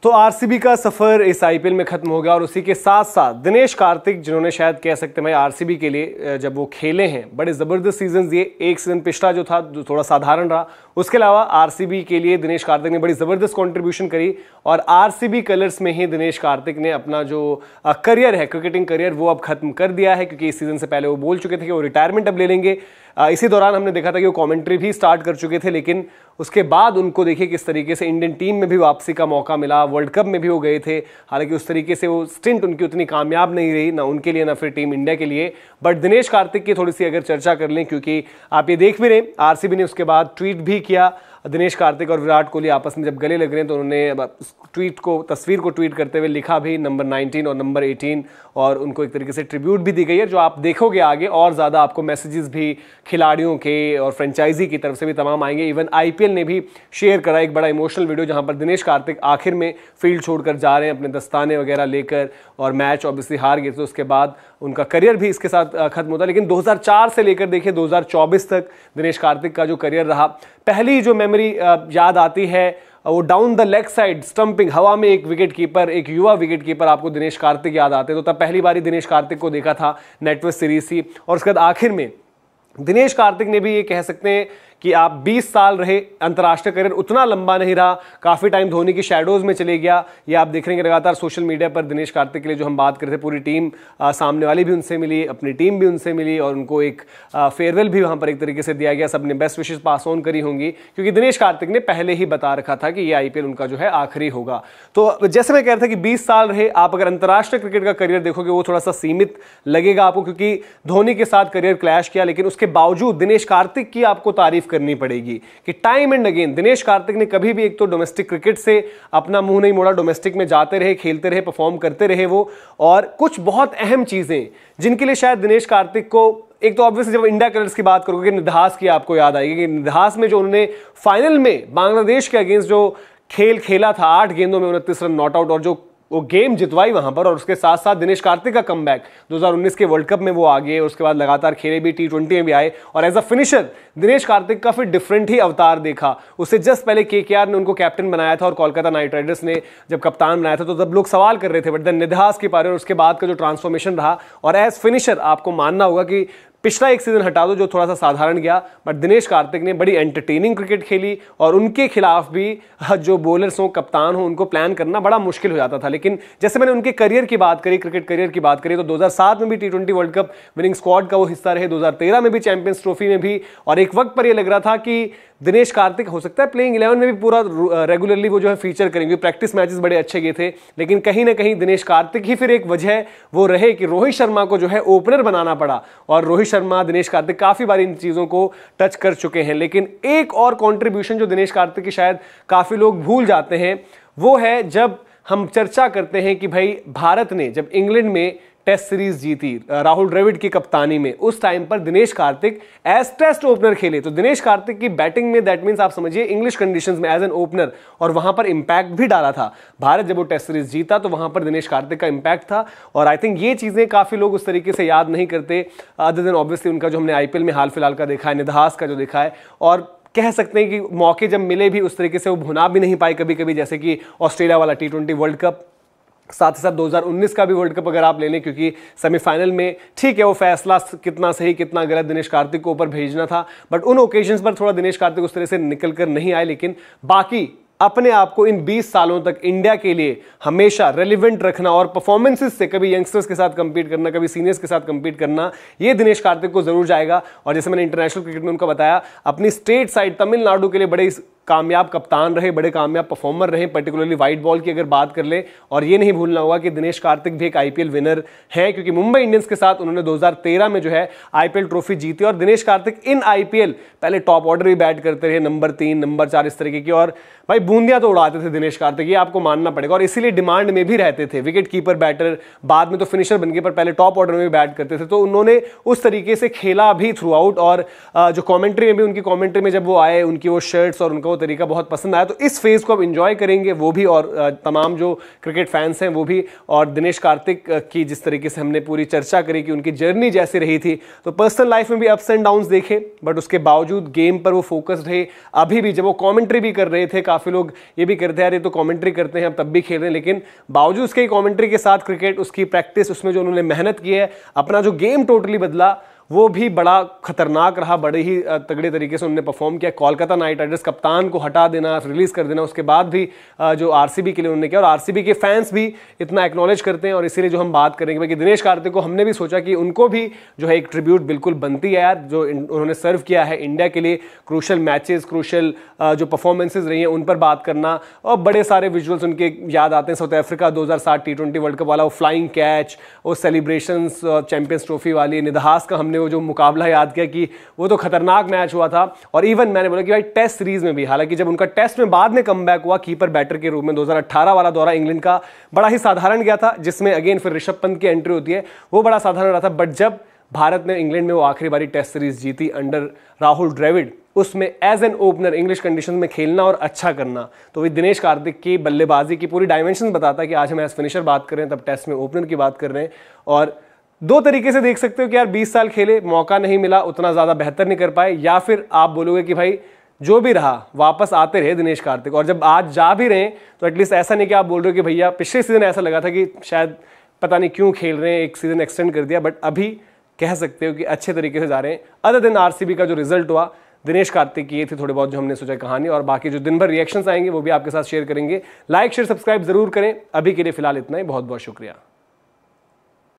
तो आरसीबी का सफर इस आईपीएल में खत्म हो गया और उसी के साथ साथ दिनेश कार्तिक, जिन्होंने शायद कह सकते हैं भाई आरसीबी के लिए जब वो खेले हैं बड़े जबरदस्त सीजन दिए। एक सीजन पिछला जो था जो थोड़ा साधारण रहा, उसके अलावा आरसीबी के लिए दिनेश कार्तिक ने बड़ी जबरदस्त कंट्रीब्यूशन करी और आरसीबी कलर्स में ही दिनेश कार्तिक ने अपना जो करियर है, क्रिकेटिंग करियर, वो अब खत्म कर दिया है, क्योंकि इस सीजन से पहले वो बोल चुके थे कि वो रिटायरमेंट अब ले लेंगे। इसी दौरान हमने देखा था कि वो कमेंट्री भी स्टार्ट कर चुके थे, लेकिन उसके बाद उनको देखिए किस तरीके से इंडियन टीम में भी वापसी का मौका मिला, वर्ल्ड कप में भी वो गए थे। हालांकि उस तरीके से वो स्टिंट उनकी उतनी कामयाब नहीं रही, ना उनके लिए ना फिर टीम इंडिया के लिए। बट दिनेश कार्तिक की थोड़ी सी अगर चर्चा कर लें, क्योंकि आप ये देख भी रहे आरसीबी ने उसके बाद ट्वीट भी किया। दिनेश कार्तिक और विराट कोहली आपस में जब गले लग रहे हैं तो उन्होंने तस्वीर को ट्वीट करते हुए लिखा भी नंबर 19 और नंबर 18, और उनको एक तरीके से ट्रिब्यूट भी दी गई है, जो आप देखोगे आगे और ज़्यादा आपको मैसेजेस भी खिलाड़ियों के और फ्रेंचाइजी की तरफ से भी तमाम आएंगे। इवन आईपीएल ने भी शेयर करा एक बड़ा इमोशनल वीडियो, जहां पर दिनेश कार्तिक आखिर में फील्ड छोड़कर जा रहे हैं अपने दस्ताने वगैरह लेकर, और मैच ऑब्वियसली हार गए, तो उसके बाद उनका करियर भी इसके साथ खत्म होता है। लेकिन 2004 से लेकर देखिए 2024 तक दिनेश कार्तिक का जो करियर रहा, पहली जो मेमोरी याद आती है वो down the leg side stumping, हवा में एक विकेट कीपर, एक युवा विकेट कीपर आपको दिनेश कार्तिक याद आते हैं। तो तब पहली बारी दिनेश कार्तिक को देखा था नेटवर्क सीरीज थी, और उसके बाद आखिर में दिनेश कार्तिक ने भी ये कह सकते हैं कि आप 20 साल रहे, अंतर्राष्ट्रीय करियर उतना लंबा नहीं रहा, काफी टाइम धोनी की शैडोज में चले गया। ये आप देख रहे हैं लगातार सोशल मीडिया पर दिनेश कार्तिक के लिए जो हम बात कर रहे थे, पूरी टीम सामने वाली भी उनसे मिली, अपनी टीम भी उनसे मिली, और उनको एक फेयरवेल भी वहां पर एक तरीके से दिया गया। सबने बेस्ट विशेस पास ऑन करी होंगी, क्योंकि दिनेश कार्तिक ने पहले ही बता रखा था कि ये आईपीएल उनका जो है आखिरी होगा। तो जैसे मैं कह रहा था कि 20 साल रहे, आप अगर अंतर्राष्ट्रीय क्रिकेट का करियर देखोगे वो थोड़ा सा सीमित लगेगा आपको, क्योंकि धोनी के साथ करियर क्लैश किया, लेकिन उसके बावजूद दिनेश कार्तिक की आपको तारीफ करनी पड़ेगी कि time and again Dinesh Karthik ने कभी भी एक तो डोमेस्टिक क्रिकेट से अपना मुंह नहीं मोड़ा, डोमेस्टिक में जाते रहे, खेलते रहे, परफॉर्म करते रहे वो। और कुछ बहुत अहम चीजें जिनके लिए शायद दिनेश कार्तिक को, एक तो ऑब्वियसली जब इंडिया कलर्स की बात करोगे निधास की आपको याद आएगी कि निधास में जो उन्होंने फाइनल में बांग्लादेश के अगेंस्ट जो खेल खेला था, 8 गेंदों में 29 रन नॉट आउट, और जो वो गेम जितवाई वहां पर, और उसके साथ साथ दिनेश कार्तिक का कमबैक 2019 के वर्ल्ड कप में वो आ गए, उसके बाद लगातार खेले भी, T20 में भी आए, और as a finisher Dinesh Karthik का फिर डिफरेंट ही अवतार देखा। उससे जस्ट पहले केकेआर ने उनको कैप्टन बनाया था और कोलकाता नाइट राइडर्स ने जब कप्तान बनाया था, तो तब लोग सवाल कर रहे थे, बट देन निधास की पारी और उसके बाद का जो ट्रांसफॉर्मेशन रहा, और एज फिनिशर आपको मानना होगा कि पिछला एक सीजन हटा दो जो थोड़ा सा साधारण गया, बट दिनेश कार्तिक ने बड़ी एंटरटेनिंग क्रिकेट खेली, और उनके खिलाफ भी जो बॉलर्स हो, कप्तान हो, उनको प्लान करना बड़ा मुश्किल हो जाता था। लेकिन जैसे मैंने उनके करियर की बात करी, क्रिकेट करियर की बात करी, तो 2007 में भी T20 world cup winning squad का वो हिस्सा रहे, 2013 में भी चैंपियंस ट्रॉफी में भी, और एक वक्त पर ये लग रहा था कि दिनेश कार्तिक हो सकता है प्लेइंग 11 में भी पूरा रेगुलरली वो जो है फीचर करेंगे। प्रैक्टिस मैचेस बड़े अच्छे गए थे, लेकिन कहीं ना कहीं दिनेश कार्तिक ही फिर एक वजह वो रहे कि रोहित शर्मा को जो है ओपनर बनाना पड़ा, और रोहित शर्मा, दिनेश कार्तिक काफी बार इन चीजों को टच कर चुके हैं। लेकिन एक और कंट्रीब्यूशन जो दिनेश कार्तिक की शायद काफी लोग भूल जाते हैं, वो है जब हम चर्चा करते हैं कि भाई भारत ने जब इंग्लैंड में टेस्ट सीरीज जीती राहुल द्रविड़ की कप्तानी में, उस टाइम पर Dinesh Karthik as test opener खेले। तो दिनेश कार्तिक की बैटिंग में, दैट मींस आप समझिए इंग्लिश कंडीशंस में एज एन ओपनर, और वहां पर इंपैक्ट भी डाला था। भारत जब वो टेस्ट सीरीज जीता तो वहां पर दिनेश कार्तिक का इंपैक्ट था, और आई थिंक ये चीजें काफी लोग उस तरीके से याद नहीं करते, अदर देन ऑब्वियसली उनका जो हमने आईपीएल में हाल फिलहाल का देखा है, निधास का जो देखा है, और कह सकते हैं कि मौके जब मिले भी उस तरीके से वो भुना भी नहीं पाए कभी कभी, जैसे कि ऑस्ट्रेलिया वाला T20 वर्ल्ड कप, साथ ही साथ 2019 का भी वर्ल्ड कप अगर आप ले लें, क्योंकि सेमीफाइनल में ठीक है वो फैसला कितना सही कितना गलत दिनेश कार्तिक को ऊपर भेजना था, बट उन ओकेजन्स पर थोड़ा दिनेश कार्तिक उस तरह से निकल कर नहीं आए। लेकिन बाकी अपने आप को इन 20 सालों तक इंडिया के लिए हमेशा रेलिवेंट रखना, और परफॉर्मेंसेस से कभी यंगस्टर्स के साथ कंपीट करना, कभी सीनियर्स के साथ कंपीट करना, ये दिनेश कार्तिक को जरूर जाएगा। और जैसे मैंने इंटरनेशनल क्रिकेट में उनका बताया, अपनी स्टेट साइड तमिलनाडु के लिए बड़े कामयाब कप्तान रहे, बड़े कामयाब परफॉर्मर रहे, पर्टिकुलरली वाइट बॉल की अगर बात कर ले। और ये नहीं भूलना होगा कि दिनेश कार्तिक भी एक आईपीएल विनर है, क्योंकि मुंबई इंडियंस के साथ उन्होंने 2013 में जो है आईपीएल ट्रॉफी जीती, और दिनेश कार्तिक इन आईपीएल पहले टॉप ऑर्डर भी बैट करते रहे, नंबर 3, नंबर 4 इस तरीके की, और भाई बूंदियां तो उड़ाते थे दिनेश कार्तिक, ये आपको मानना पड़ेगा, और इसीलिए डिमांड में भी रहते थे। विकेट कीपर, बैटर, बाद में तो फिनिशर बन गए, पर पहले टॉप ऑर्डर में भी बैट करते थे। तो उन्होंने उस तरीके से खेला भी थ्रू आउट, और जो कमेंट्री में भी, उनकी कमेंट्री में जब वो आए, उनकी वो शर्ट्स और उनका वो वो तरीका बहुत पसंद आया। तो इस फेज को अब एंजॉय करेंगे वो भी और तमाम जो क्रिकेट फैंस हैं वो भी। और दिनेश कार्तिक की जिस तरीके से हमने पूरी चर्चा करी कि उनकी जर्नी जैसी रही थी, तो पर्सनल लाइफ में भी अप्स एंड डाउन्स देखे, बट उसके बावजूद गेम पर वो फोकस रहे। अभी भी जब वो कमेंट्री भी कर रहे थे, काफी लोग ये भी करते हैं यार ये तो कमेंट्री करते हैं, अब तब भी खेल रहे हैं, लेकिन बावजूद उसके कमेंट्री के साथ क्रिकेट, उसकी प्रैक्टिस, उसमें जो उन्होंने मेहनत की है, अपना जो गेम टोटली बदला, वो भी बड़ा खतरनाक रहा। बड़े ही तगड़े तरीके से उन्होंने परफॉर्म किया। कोलकाता नाइट राइडर्स कप्तान को हटा देना, रिलीज कर देना, उसके बाद भी जो आरसीबी के लिए उन्होंने किया, और आरसीबी के फैंस भी इतना एक्नॉलेज करते हैं। और इसीलिए जो हम बात करेंगे कि दिनेश कार्तिक को हमने भी सोचा कि उनको भी जो है एक ट्रिब्यूट बिल्कुल बनती है यार, जो उन्होंने सर्व किया है इंडिया के लिए, क्रूशल मैचेस, क्रूशल जो परफॉर्मेंसेज रही हैं उन पर बात करना। और बड़े सारे विजुअल्स उनके याद आते हैं, south Africa 2007 T20 world cup वाला वो फ्लाइंग कैच, वो सेलिब्रेशंस चैंपियंस ट्रॉफी वाली, निदहास का हमने वो जो मुकाबला याद किया कि वो तो खतरनाक मैच हुआ था। और इवन मैंने बोला कि भाई टेस्ट सीरीज में भी, हालांकि जब उनका टेस्ट में बाद में कमबैक हुआ कीपर बैटर के रूप में, 2018 वाला दौरा इंग्लैंड का बड़ा ही साधारण गया था, जिसमें अगेन फिर ऋषभ पंत की एंट्री होती है, वो बड़ा साधारण रहा था। बट जब भारत ने इंग्लैंड में वो आखिरी बारी टेस्ट सीरीज जीती अंडर राहुल द्रविड़, उसमें as an opener English condition में खेलना और अच्छा करना, तो वही दिनेश कार्तिक की बल्लेबाजी की पूरी डायमेंशन बताता है कि आज हम एज फिनिशर बात कर रहे हैं, तब टेस्ट में ओपनर की बात कर रहे हैं। और दो तरीके से देख सकते हो कि यार 20 साल खेले, मौका नहीं मिला, उतना ज्यादा बेहतर नहीं कर पाए, या फिर आप बोलोगे कि भाई जो भी रहा वापस आते रहे दिनेश कार्तिक। और जब आज जा भी रहे हैं तो एटलीस्ट ऐसा नहीं कि आप बोल रहे हो कि भैया पिछले सीजन ऐसा लगा था कि शायद पता नहीं क्यों खेल रहे हैं, एक सीजन एक्सटेंड कर दिया, बट अभी कह सकते हो कि अच्छे तरीके से जा रहे हैं। अदर देन आरसीबी का जो रिजल्ट हुआ, दिनेश कार्तिक की ये थी थोड़े बहुत जो हमने सोचा कहानी, और बाकी जो दिन भर रिएक्शंस आएंगे वो भी आपके साथ शेयर करेंगे। लाइक शेयर सब्सक्राइब जरूर करें। अभी के लिए फिलहाल इतना ही, बहुत बहुत शुक्रिया।